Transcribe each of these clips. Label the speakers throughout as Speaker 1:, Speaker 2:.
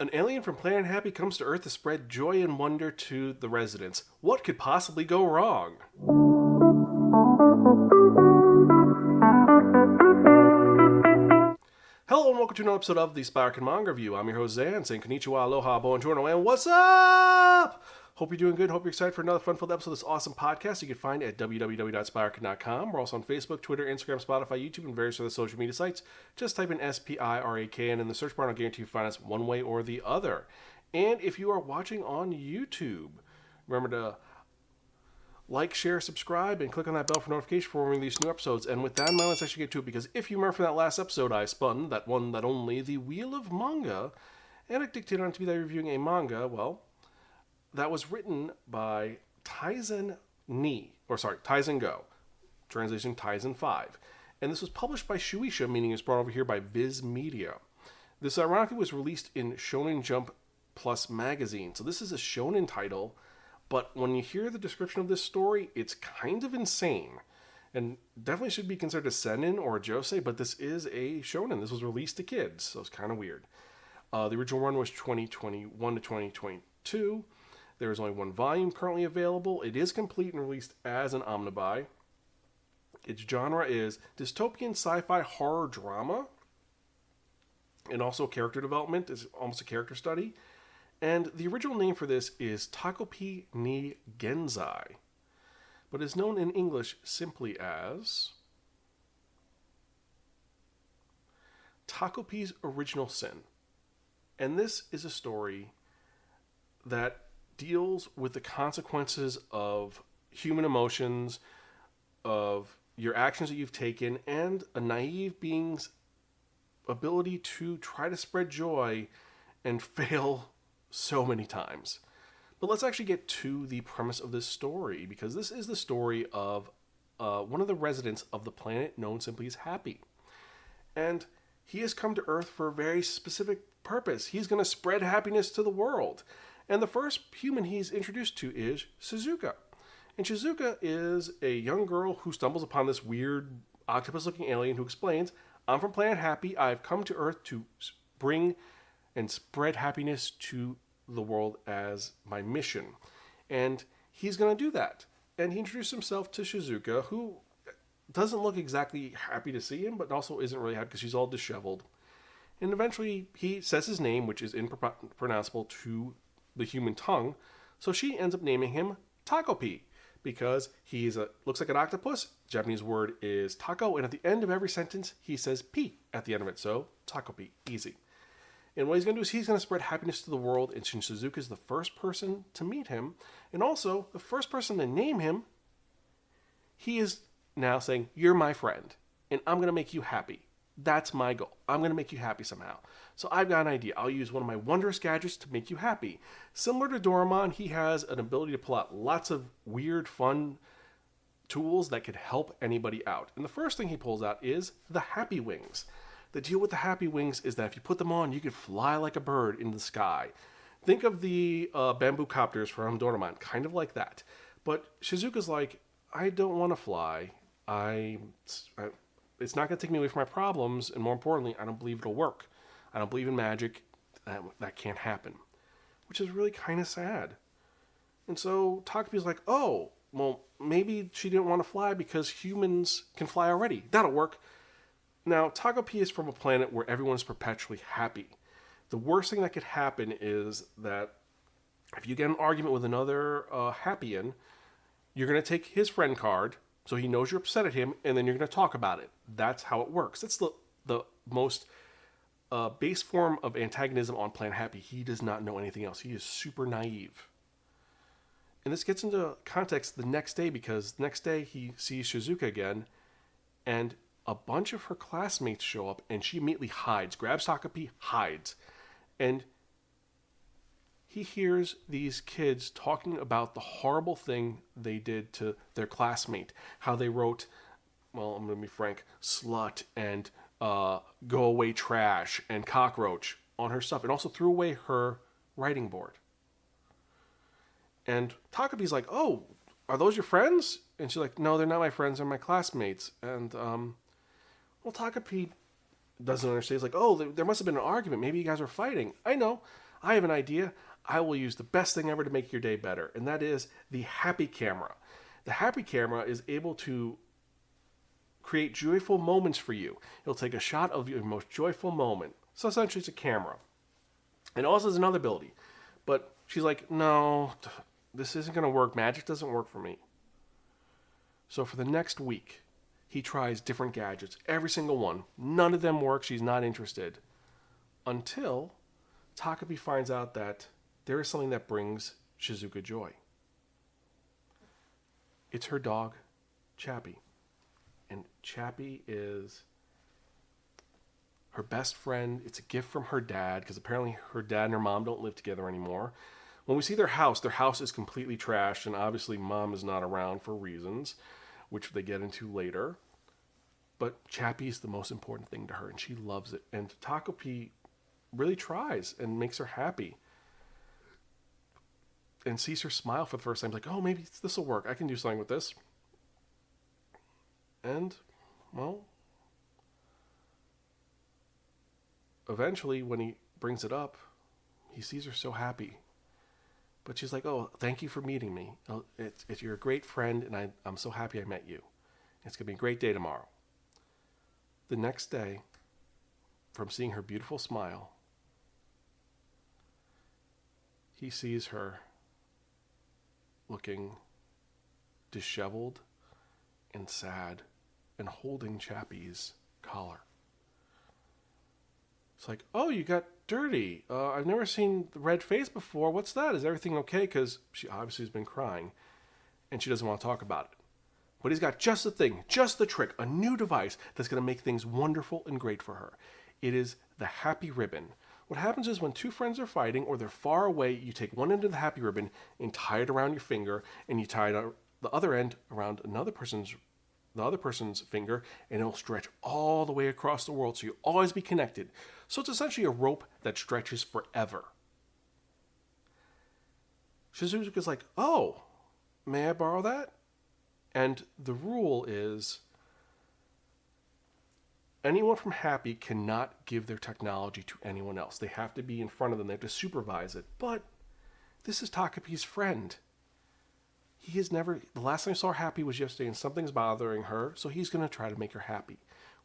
Speaker 1: An alien from Planet Happy comes to Earth to spread joy and wonder to the residents. What could possibly go wrong? Hello and welcome to another episode of the Spiraken Manga Review. I'm your host Zan, saying konnichiwa, aloha, buongiorno, and what's up? Hope you're doing good. Hope you're excited for another fun-filled episode of this awesome podcast you can find at www.spiraken.com. We're also on Facebook, Twitter, Instagram, Spotify, YouTube, and various other social media sites. Just type in SPIRAKN in the search bar and I'll guarantee you find us one way or the other. And if you are watching on YouTube, remember to like, share, subscribe, and click on that bell for notification for when we release new episodes. And with that in mind, let's actually get to it, because if you remember from that last episode, I spun that one, that only, the Wheel of Manga, and it dictated on to be that reviewing a manga, well, that was written by Taizen Go, translation Taizen 5. And this was published by Shueisha, meaning it's brought over here by Viz Media. This ironically was released in Shonen Jump Plus magazine. So this is a shonen title, but when you hear the description of this story, it's kind of insane. And definitely should be considered a seinen or a josei, but this is a shonen. This was released to kids, so it's kind of weird. The original run was 2021 to 2022. There is only one volume currently available. It is complete and released as an omnibuy. Its genre is dystopian sci-fi horror drama, and also character development. It's almost a character study. And the original name for this is Takopi ni Genzai, but is known in English simply as Takopi's Original Sin. And this is a story that deals with the consequences of human emotions, of your actions that you've taken, and a naive being's ability to try to spread joy and fail so many times. But let's actually get to the premise of this story, because this is the story of one of the residents of the planet known simply as Happy. And he has come to Earth for a very specific purpose. He's going to spread happiness to the world. And the first human he's introduced to is Shizuka. And Shizuka is a young girl who stumbles upon this weird octopus-looking alien who explains, I'm from Planet Happy. I've come to Earth to bring and spread happiness to the world as my mission. And he's going to do that. And he introduced himself to Shizuka, who doesn't look exactly happy to see him, but also isn't really happy because she's all disheveled. And eventually he says his name, which is impronounceable to the human tongue, so she ends up naming him Takopi, because he's looks like an octopus. Japanese word is tako, and at the end of every sentence he says P at the end of it, so Takopi, easy. And what he's going to do is he's going to spread happiness to the world, and Shizuka is the first person to meet him, and also the first person to name him. He is now saying, you're my friend, and I'm going to make you happy. That's my goal. I'm going to make you happy somehow. So I've got an idea. I'll use one of my wondrous gadgets to make you happy. Similar to Doraemon, he has an ability to pull out lots of weird, fun tools that could help anybody out. And the first thing he pulls out is the Happy Wings. The deal with the Happy Wings is that if you put them on, you can fly like a bird in the sky. Think of the bamboo copters from Doraemon, kind of like that. But Shizuka's like, I don't want to fly. It's not going to take me away from my problems, and more importantly, I don't believe it'll work. I don't believe in magic. That can't happen. Which is really kind of sad. And so Takopi's like, oh, well, maybe she didn't want to fly because humans can fly already. That'll work. Now, Takopi is from a planet where everyone's perpetually happy. The worst thing that could happen is that if you get an argument with another Happyan, you're going to take his friend card, so he knows you're upset at him, and then you're going to talk about it. That's how it works. That's the most base form of antagonism on Planet Happy. He does not know anything else. He is super naive. And this gets into context the next day, because the next day he sees Shizuka again, and a bunch of her classmates show up, and she immediately hides, grabs Takopi, hides. And he hears these kids talking about the horrible thing they did to their classmate. How they wrote, well, I'm going to be frank, slut and go away trash and cockroach on her stuff. And also threw away her writing board. And Takopi's like, oh, are those your friends? And she's like, no, they're not my friends, they're my classmates. And, well, Takopi doesn't understand. He's like, oh, there must have been an argument. Maybe you guys were fighting. I know. I have an idea. I will use the best thing ever to make your day better, and that is the happy camera. The happy camera is able to create joyful moments for you. It'll take a shot of your most joyful moment. So essentially, it's a camera. And also has another ability. But she's like, no, this isn't going to work. Magic doesn't work for me. So for the next week, he tries different gadgets, every single one. None of them work. She's not interested. Until Takopi finds out that there is something that brings Shizuka joy. It's her dog, Chappie. And Chappie is her best friend. It's a gift from her dad, because apparently her dad and her mom don't live together anymore. When we see their house is completely trashed, and obviously mom is not around for reasons, which they get into later. But Chappie is the most important thing to her, and she loves it. And Takopi really tries and makes her happy. And sees her smile for the first time. Like, oh, maybe this will work. I can do something with this. And, well, eventually when he brings it up, he sees her so happy. But she's like, oh, thank you for meeting me. Oh, you're a great friend, and I'm so happy I met you. It's going to be a great day tomorrow. The next day, from seeing her beautiful smile, he sees her looking disheveled and sad and holding Chappie's collar. It's like, oh, you got dirty. I've never seen the red face before. What's that? Is everything okay? Because she obviously has been crying and she doesn't want to talk about it. But he's got just the thing, just the trick, a new device that's going to make things wonderful and great for her. It is the happy ribbon. What happens is when two friends are fighting or they're far away, you take one end of the happy ribbon and tie it around your finger, and you tie it the other end around the other person's finger, and it'll stretch all the way across the world, so you'll always be connected. So it's essentially a rope that stretches forever. Shizuka's like, oh, may I borrow that? And the rule is anyone from Happy cannot give their technology to anyone else. They have to be in front of them. They have to supervise it. But this is Takopi's friend. He has never... The last time I saw Happy was yesterday, and something's bothering her, so he's going to try to make her happy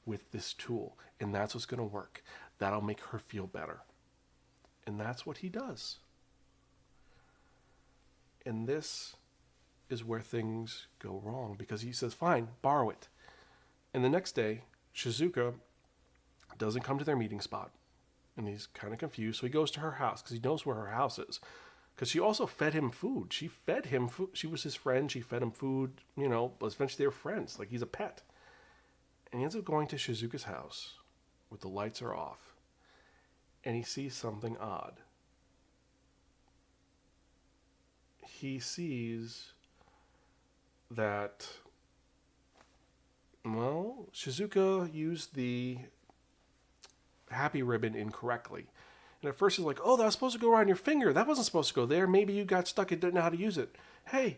Speaker 1: with this tool. And that's what's going to work. That'll make her feel better. And that's what he does. And this is where things go wrong, because he says, fine, borrow it. And the next day, Shizuka doesn't come to their meeting spot. And he's kind of confused, so he goes to her house, because he knows where her house is. Because she also fed him food. She fed him food. She was his friend. She fed him food, but eventually they were friends. Like, he's a pet. And he ends up going to Shizuka's house, where the lights are off. And he sees something odd. He sees that, well, Shizuka used the happy ribbon incorrectly. And at first he's like, oh, that was supposed to go around your finger. That wasn't supposed to go there. Maybe you got stuck and didn't know how to use it. Hey.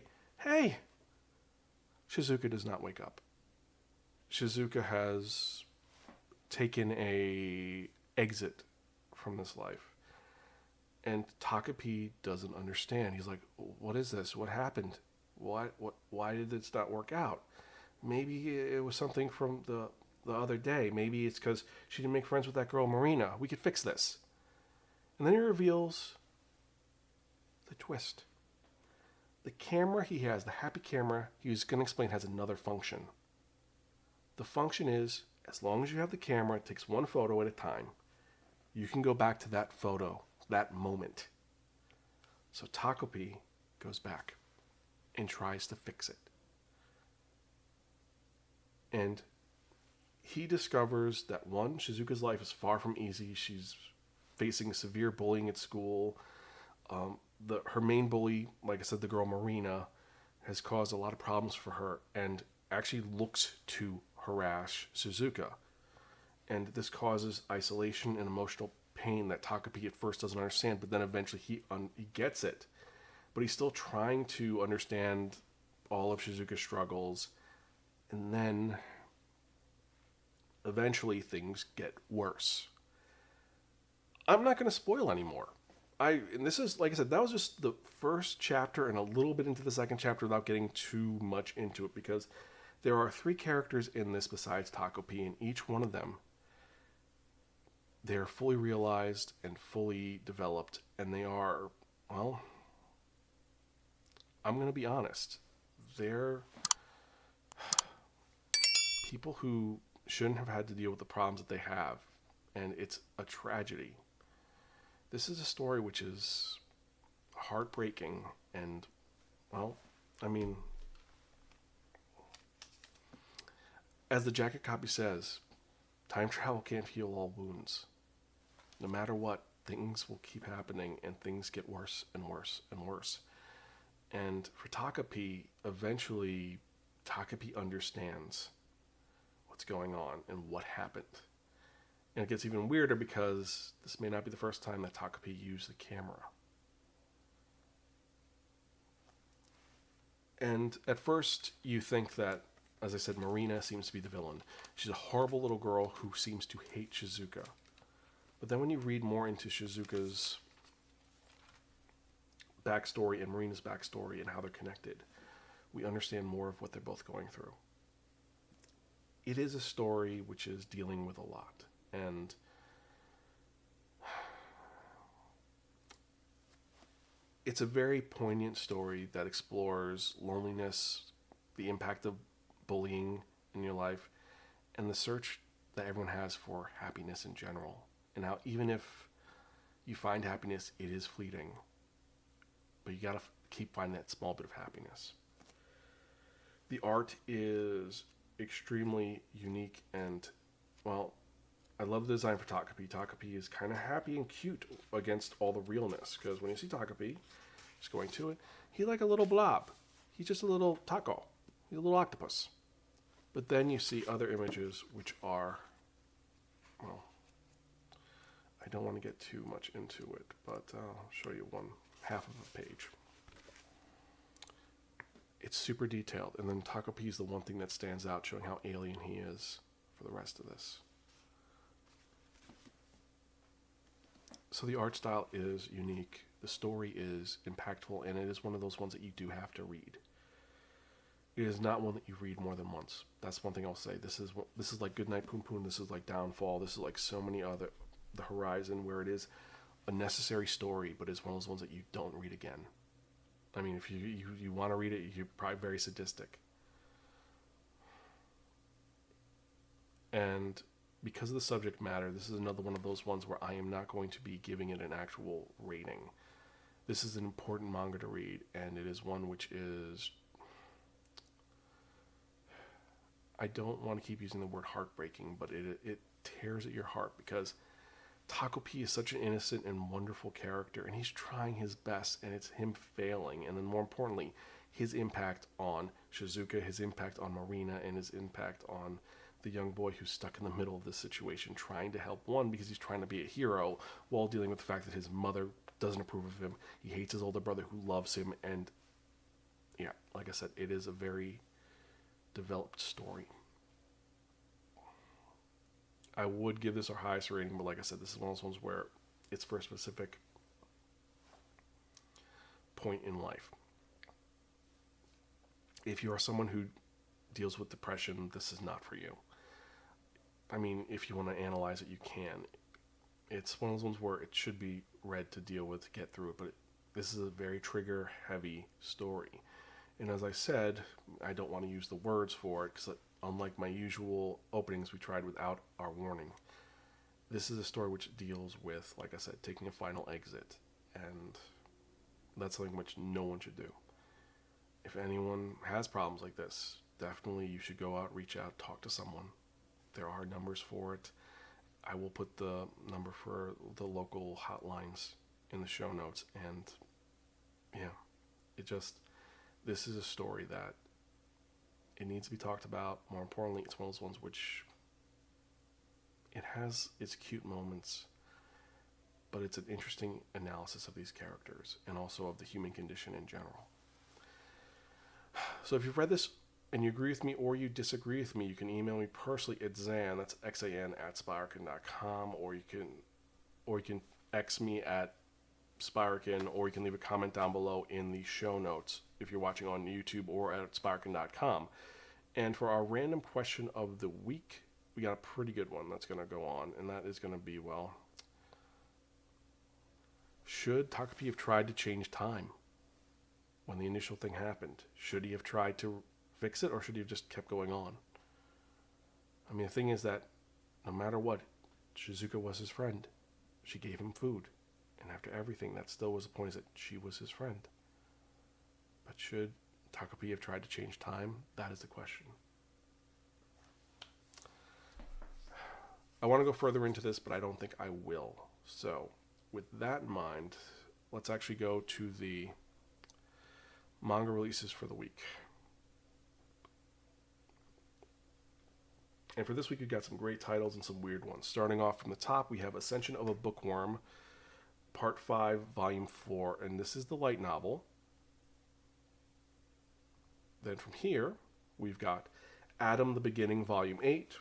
Speaker 1: Shizuka does not wake up. Shizuka has taken a exit from this life. And Takopi doesn't understand. He's like, what is this? What happened? Why did this not work out? Maybe it was something from the other day. Maybe it's because she didn't make friends with that girl, Marina. We could fix this. And then he reveals the twist. The camera he has, the happy camera, he was going to explain, has another function. The function is, as long as you have the camera, it takes one photo at a time. You can go back to that photo, that moment. So Takopi goes back and tries to fix it. And he discovers that, one, Shizuka's life is far from easy. She's facing severe bullying at school. Her main bully, like I said, the girl Marina, has caused a lot of problems for her and actually looks to harass Shizuka. And this causes isolation and emotional pain that Takopi at first doesn't understand, but then eventually he gets it. But he's still trying to understand all of Shizuka's struggles. And then eventually things get worse. I'm not going to spoil anymore. And this is, like I said, that was just the first chapter and a little bit into the second chapter without getting too much into it, because there are 3 characters in this besides Takopi, and each one of them, they're fully realized and fully developed, and they are, well, I'm going to be honest, they're people who shouldn't have had to deal with the problems that they have, and it's a tragedy. This is a story which is heartbreaking, and, well, I mean, as the jacket copy says, time travel can't heal all wounds. No matter what, things will keep happening, and things get worse and worse and worse. And for Takopi, eventually, Takopi understands what's going on and what happened. And it gets even weirder because this may not be the first time that Takopi used the camera. And at first, you think that, as I said, Marina seems to be the villain. She's a horrible little girl who seems to hate Shizuka. But then when you read more into Shizuka's backstory and Marina's backstory and how they're connected, we understand more of what they're both going through. It is a story which is dealing with a lot. And it's a very poignant story that explores loneliness, the impact of bullying in your life, and the search that everyone has for happiness in general. And how even if you find happiness, it is fleeting. But you gotta keep finding that small bit of happiness. The art is extremely unique, and, well, I love the design for Takopi. Takopi is kind of happy and cute against all the realness, because when you see Takopi, just going to it, he's like a little blob. He's just a little taco. He's a little octopus. But then you see other images which are, well, I don't want to get too much into it, but I'll show you one half of a page. It's super detailed, and then Takopi is the one thing that stands out, showing how alien he is for the rest of this. So the art style is unique, the story is impactful, and it is one of those ones that you do have to read. It is not one that you read more than once. That's one thing I'll say. This is like Goodnight Poon Poon, this is like Downfall, this is like so many other, The Horizon, where it is a necessary story, but it's one of those ones that you don't read again. I mean, if you want to read it, you're probably very sadistic. And because of the subject matter, this is another one of those ones where I am not going to be giving it an actual rating. This is an important manga to read, and it is one which is, I don't want to keep using the word heartbreaking, but it tears at your heart, because Takopi is such an innocent and wonderful character, and he's trying his best, and it's him failing. And then more importantly, his impact on Shizuka, his impact on Marina, and his impact on the young boy who's stuck in the middle of this situation, trying to help one because he's trying to be a hero while dealing with the fact that his mother doesn't approve of him. He hates his older brother who loves him, and yeah, like I said, it is a very developed story. I would give this our highest rating, but like I said, this is one of those ones where it's for a specific point in life. If you are someone who deals with depression, this is not for you. I mean, if you want to analyze it, you can. It's one of those ones where it should be read to deal with, to get through it, but this is a very trigger-heavy story. And as I said, I don't want to use the words for it, because unlike my usual openings we tried without our warning, this is a story which deals with, like I said, taking a final exit, and that's something which no one should do. If anyone has problems like this, definitely you should go out, reach out, talk to someone. There are numbers for it. I will put the number for the local hotlines in the show notes, and yeah, this is a story that it needs to be talked about. More importantly, it's one of those ones which it has its cute moments, but it's an interesting analysis of these characters and also of the human condition in general. So if you've read this and you agree with me or you disagree with me, you can email me personally at Xan, that's Xan @Spiraken.com, or you can X me at Spiraken, or you can leave a comment down below in the show notes if you're watching on YouTube or at Spiraken.com. And for our random question of the week, we got a pretty good one that's going to go on, and that is going to be, well, should Takopi have tried to change time when the initial thing happened? Should he have tried to fix it, or should he have just kept going on? I mean, the thing is that no matter what, Shizuka was his friend. She gave him food. And after everything, that still was the point, is that she was his friend. But should Takopi have tried to change time? That is the question. I want to go further into this, but I don't think I will. So, with that in mind, let's actually go to the manga releases for the week. And for this week, we've got some great titles and some weird ones. Starting off from the top, we have Ascension of a Bookworm, Part 5, Volume 4, and this is the light novel. Then from here, we've got Adam the Beginning, Volume 8,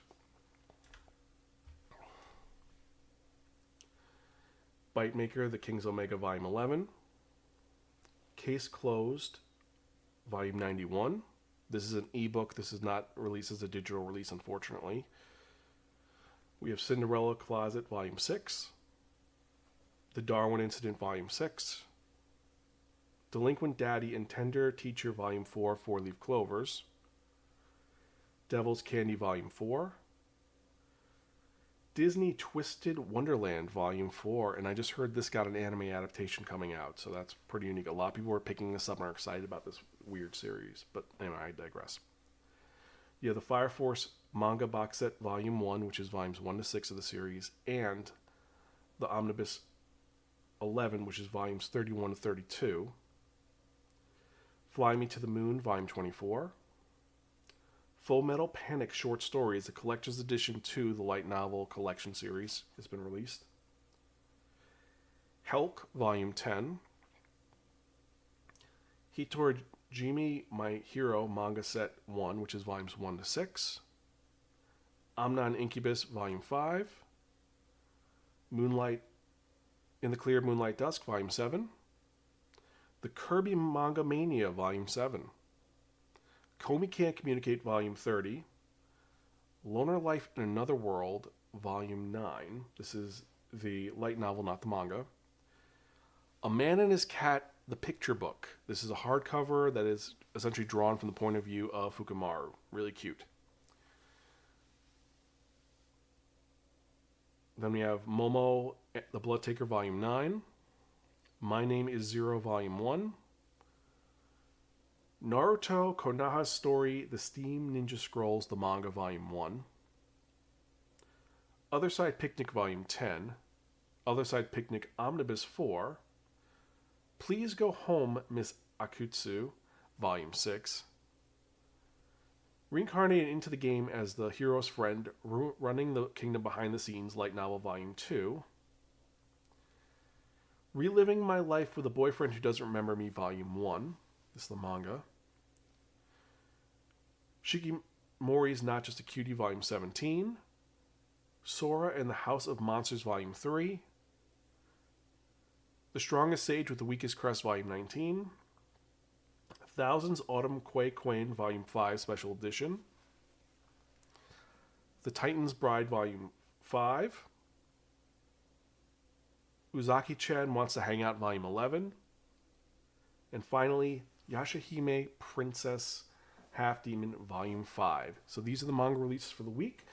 Speaker 1: Bite Maker, The King's Omega, Volume 11, Case Closed, Volume 91. This is an ebook. This is not released as a digital release, unfortunately. We have Cinderella Closet, Volume 6, The Darwin Incident, Volume 6, Delinquent Daddy and Tender Teacher, Volume 4, Four Leaf Clovers, Devil's Candy, Volume 4, Disney Twisted Wonderland, Volume 4, and I just heard this got an anime adaptation coming out, so that's pretty unique. A lot of people are picking this up and are excited about this weird series, but anyway, I digress. You have the Fire Force Manga Box Set, Volume 1, which is Volumes 1 to 6 of the series, and the Omnibus 11, which is Volumes 31 to 32. Fly Me to the Moon, Volume 24. Full Metal Panic Short Stories, a collector's edition to the light novel collection series, has been released. Helk, Volume 10. Hitorajime My Hero Manga Set 1, which is Volumes 1 to 6. Amna and Incubus, Volume 5. Moonlight in the Clear Moonlight Dusk, Volume 7. The Kirby Manga Mania, Volume 7. Komi Can't Communicate, Volume 30. Loner Life in Another World, Volume 9. This is the light novel, not the manga. A Man and His Cat, the Picture Book. This is a hardcover that is essentially drawn from the point of view of Fukumaru. Really cute. Then we have Momo, the Blood Taker, Volume 9. My Name is Zero, Volume 1. Naruto Konoha's Story, The Steam Ninja Scrolls, the manga, Volume 1. Other Side Picnic, Volume 10. Other Side Picnic Omnibus 4. Please Go Home, Miss Akutsu, Volume 6. Reincarnated into the game as the hero's friend, running the kingdom behind the scenes, light novel, Volume 2. Reliving My Life with a Boyfriend Who Doesn't Remember Me, Volume 1. This is the manga. Shikimori's Not Just a Cutie, Volume 17. Sora and the House of Monsters, Volume 3. The Strongest Sage with the Weakest Crest, Volume 19. Thousands Autumn Quay Quain, Volume 5, Special Edition. The Titan's Bride, Volume 5. Uzaki-chan Wants to Hang Out, Volume 11. And finally, Yashahime Princess Half Demon, Volume 5. So these are the manga releases for the week.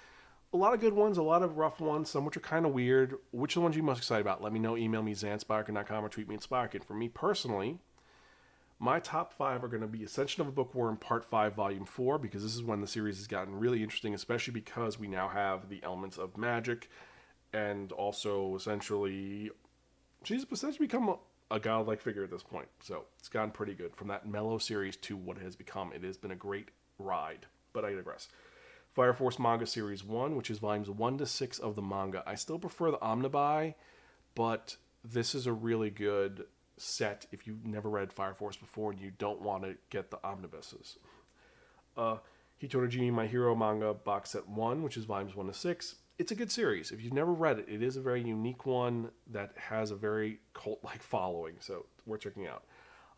Speaker 1: A lot of good ones, a lot of rough ones, some which are kind of weird. Which are the ones you're most excited about? Let me know. Email me, zanspiraken.com, or tweet me at Spiraken. For me personally, my top 5 are going to be Ascension of a Bookworm, Part 5, Volume 4, because this is when the series has gotten really interesting, especially because we now have the elements of magic, and also essentially, she's essentially become a godlike figure at this point. So it's gotten pretty good. From that mellow series to what it has become, it has been a great ride. But I digress. Fire Force Manga Series 1, which is volumes 1 to 6 of the manga. I still prefer the Omnibuy, but this is a really good set if you've never read Fire Force before and you don't want to get the omnibuses. Hitorajime My Hero Manga Box Set 1, which is volumes 1 to 6. it's a good series. If you've never read it, it is a very unique one that has a very cult-like following. So worth checking out.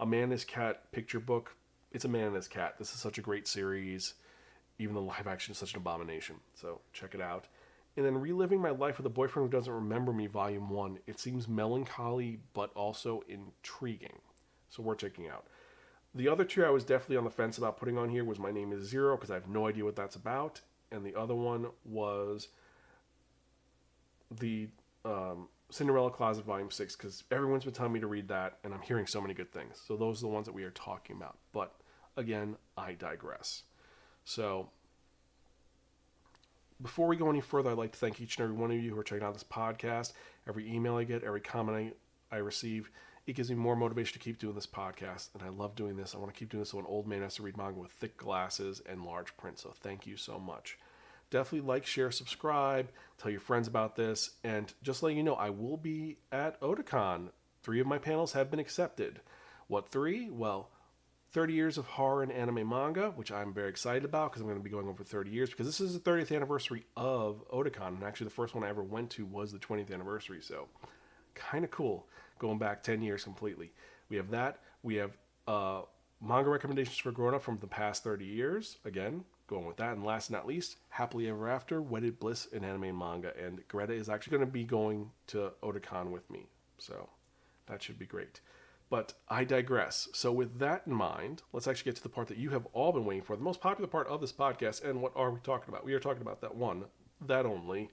Speaker 1: A Man and His Cat picture book. It's A Man and His Cat. This is such a great series. Even the live action is such an abomination. So check it out. And then Reliving My Life with a Boyfriend Who Doesn't Remember Me, Volume 1. It seems melancholy, but also intriguing. So worth checking out. The other two I was definitely on the fence about putting on here was My Name is Zero, because I have no idea what that's about. And the other one was the Cinderella Closet Volume 6, because everyone's been telling me to read that, and I'm hearing so many good things. So those are the ones that we are talking about. But again, I digress. So before we go any further, I'd like to thank each and every one of you who are checking out this podcast. Every email I get, every comment I receive, it gives me more motivation to keep doing this podcast. And I love doing this. I want to keep doing this so an old man has to read manga with thick glasses and large print. So thank you so much. Definitely like, share, subscribe, tell your friends about this. And just letting you know, I will be at Otakon. 3 of my panels have been accepted. What 3? Well, 30 years of horror and anime manga, which I'm very excited about because I'm going to be going over 30 years because this is the 30th anniversary of Otakon. And actually the first one I ever went to was the 20th anniversary. So kind of cool going back 10 years completely. We have that. We have manga recommendations for grown-up from the past 30 years. Again, going with that. And last but not least, Happily Ever After, Wedded Bliss in anime and manga. And Greta is actually going to be going to Otakon with me. So that should be great. But I digress. So with that in mind, let's actually get to the part that you have all been waiting for. The most popular part of this podcast. And what are we talking about? We are talking about that one, that only.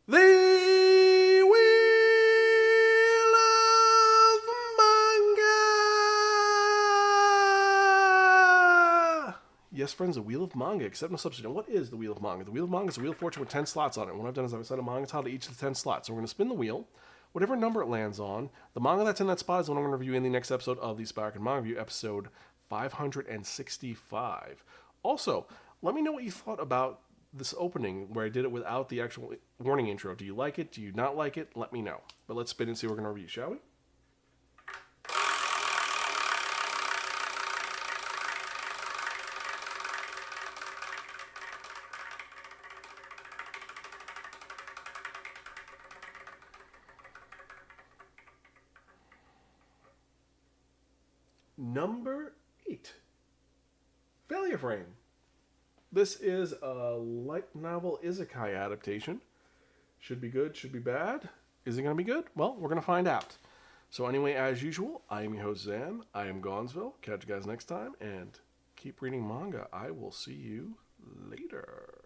Speaker 1: The Wheel of Manga! Yes, friends, the Wheel of Manga, except no substitute. And what is the Wheel of Manga? The Wheel of Manga is a Wheel of Fortune with 10 slots on it. And what I've done is I've assigned a manga title to each of the 10 slots. So we're going to spin the wheel. Whatever number it lands on, the manga that's in that spot is the one I'm going to review in the next episode of the Spiraken Manga Review, episode 565. Also, let me know what you thought about this opening where I did it without the actual warning intro. Do you like it? Do you not like it? Let me know. But let's spin and see what we're going to review, shall we? Number 8, Failure Frame. This is a light novel isekai adaptation. Should be good, should be bad. Is it going to be good? Well, we're going to find out. So anyway, as usual, I am your host, Zan. I am Gonzville. Catch you guys next time, and keep reading manga. I will see you later.